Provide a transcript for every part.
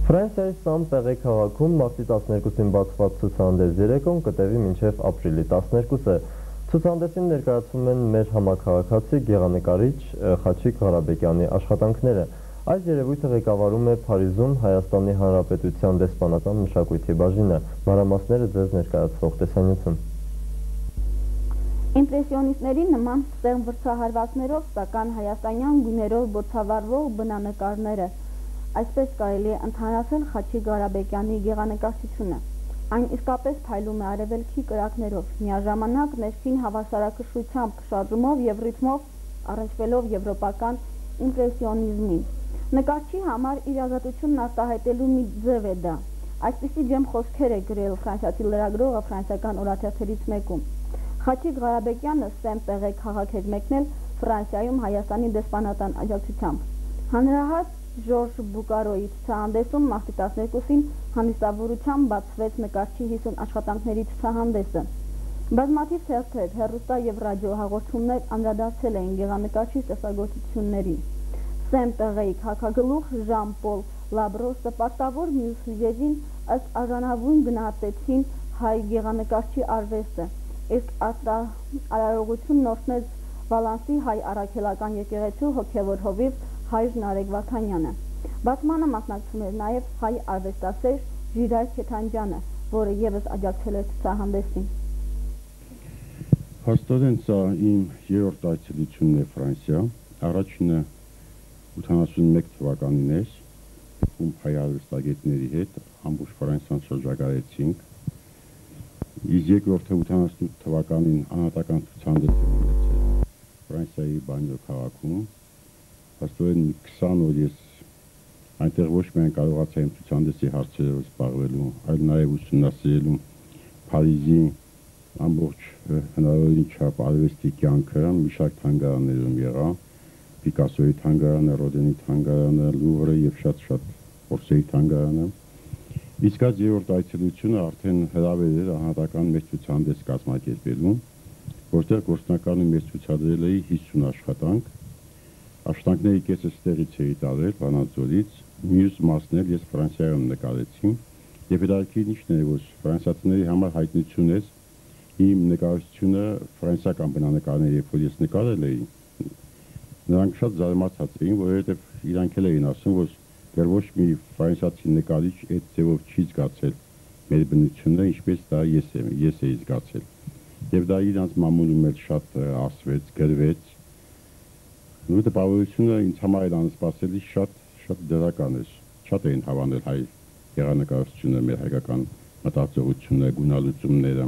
Ֆրանսիայի Սան-Պեղե քաղաքում մարտի 12-ին բացված ցուցահանդես երեկոն կտևի մինչև ապրիլի 12-ը։ Ցուցահանդեսին ներկայացվում են մեր համաքաղաքացի գեղանկարիչ Խաչիկ Ղարաբեկյանի աշխատանքները։ Այս երևույթը ղեկավարում է Փարիզում Հայաստանի Հանրապետության դեսպանատան մշակույթի բաժինը։ Մանրամասները ձեզ ներկայացվող տեսանյութում։ Իմպրեսիոնիստների նման ստեղ վրցահարվածներով, սակայն հայաստանյան գույներով բոցավառվող բնանկարները։ Այսպես կարելի է ընդհանրացնել Խաչիկ Ղարաբեկյանի գեղանկարչությունը։ Այն իսկապես փայլում է արևելքի կրակներով, միաժամանակ ներքին հավասարակշռությամբ, շարժումով և ռիթմով առնչվելով եվրոպական իմպրեսիոնիզմին։ Նկարչի համար իր ազատությունն արտահայտելու մի ձև է դա։ Այսպիսի ջեմ խոսքեր է գրել ֆրանսիացի լրագրողը ֆրանսիական օրաթերթերից մեկում։ Խաչիկ Ղարաբեկյանը Սան-Պեղե քաղաք էր մեկնել Ֆրանսիայում Հայաստանի դեսպանատան աջակցությամբ։ Հանրահայտ Ժորժ Բուկարոյի ցուցահանդեսում մարտի 12-ին հանդիսավորությամբ բացվեց նկարչի 50 աշխատանքների ցուցահանդեսը։ Բազմաթիվ թերթեր, հեռուստա և ռադիո հաղորդումներ անդրադարձել էին գեղանկարչի ստեղծագործություններին։ Սան-Պեղեի քաղաքագլուխ Ժան-Պոլ Լաբրոսը պարտավոր մյուս հյուրերին ըստ արժանավուն գնահատեցին հայ գեղանկարչի արվեստը, իսկ արարողությունն օրհնեց Վալանսի հայ առաքելական եկեղեցու հոգևոր հովիվ Հայր Նարեկ Վարդանյանը։ Բացմանը մասնակցում էր նաև հայ արվեստասեր Ժիրայր Քեթանջյանը, որը ևս աջակցել էր ցուցահանդեսին։ Հաստատեն սա իմ երրորդ այցելությունն է Ֆրանսիա, առաջինը 81 թվականին էր, ում հայ արվեստագետների հետ ամբողջ Ֆրանսիան շրջագայեցինք, իսկ երկրորդը 88 թվականին անհատական ցուցահանդես եմ ունեցել Ֆրանսիայի Բանյո քաղաքում։ Հաստատեն 20 օր ես այնտեղ ոչ միայն կարողացա իմ ցուցահանդեսի հարցերով զբաղվելու, այլ նաև ուսումնասիրելու Փարիզի ամբողջ հնարավորին չափ արվեստի կյանքը, մի շարք թանգարաններում եղա, Պիկասոյի թանգարանը, Ռոդենի թանգարանը, Լուվրը և շատ Օրսեի թանգարանը։ Իսկ այս երրորդ այցելությունը արդեն հրավեր էր անհատական մեծ ցուցահանդես կազմակերպելու, որտեղ գործնականում ես ցուցադրել էի 50 աշխատանք։ Աշխատանքների կեսը ստեղից էի տարել, Վանաձորից, մյուս մասն էլ ես Ֆրանսիայում նկարեցի, և հետաքրքիրն ինչն է, որ ֆրանսիացիների համար հայտնություն է իմ նկարչությունը ֆրանսիական բնանկարների, երբ որ ես նկարել էի, նրանք շատ զարմացած էին, որովհետև իրանք էլ էին ասում, որ դեռ ոչ մի ֆրանսիացի նկարիչ այդ ձևով չի զգացել մեր բնությունը, ինչպես դա ես էի զգացել։ Եվ դա իրանց մամուլում էլ շատ ասվեց, գրվեց։ Ու տպավորությունը ինձ համար էլ անսպասելի շատ դրական էր, շատ էին հավանել հայ գեղանկարչությունը, մեր հայկական մտածողությունը, գունալուծումները։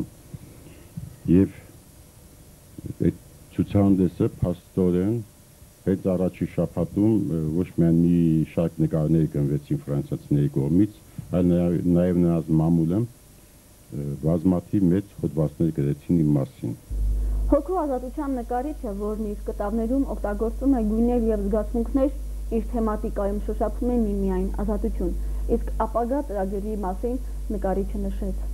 Եվ այդ ցուցահանդեսը փաստորեն հենց առաջի շաբաթում ոչ միայն մի շարք նկարներ գնվեցին ֆրանսիացիների կողմից, այլ նաև նրանց մամուլը բազմաթիվ մեծ հոդվածներ գրեցին իմ մասին։ Հոգու ազատության նկարիչը, որն իր կտավներում օգտագործում է գույներ և զգացմունքներ, իր թեմատիկայում շոշափում է միմիայն ազատություն, իսկ ապագա ծրագրերի մասին նկարիչը նշեց։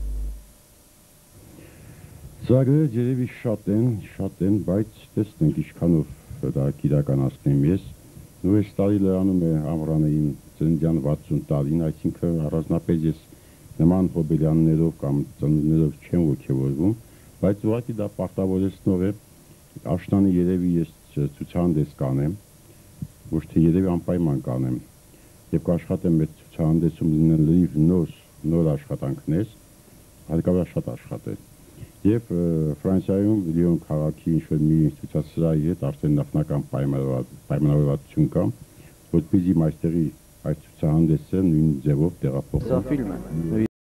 Ծրագրերը երևի շատ են, բայց տեսնենք ինչքանով դա կիրականացնեմ ես։ Ու այս տարի լրանում է ամռանը իմ ծննդյան 60 տարին, այսինքն առանձնապես ես նման հոբելյաններով կամ ծնունդներով չեմ ոգևորվում, բայց ուղղակի դա պարտավորեցնող է, աշնանը երևի ես ցուցահանդես կանեմ, ոչ թե երևի անպայման կանեմ, եւ կաշխատեմ այդ ցուցահանդեսում լինեն լրիվ նոր աշխատանքներ, հարկավոր շատ աշխատել։ Եվ Ֆրանսիայում Լիոն քաղաքի ինչ-որ մի ցուցասրահի հետ արդեն նախնական պայմանավորվածություն կա, որպեսզի այստեղի այս ցուցահանդեսը նույն ձևով տեղափոխվի։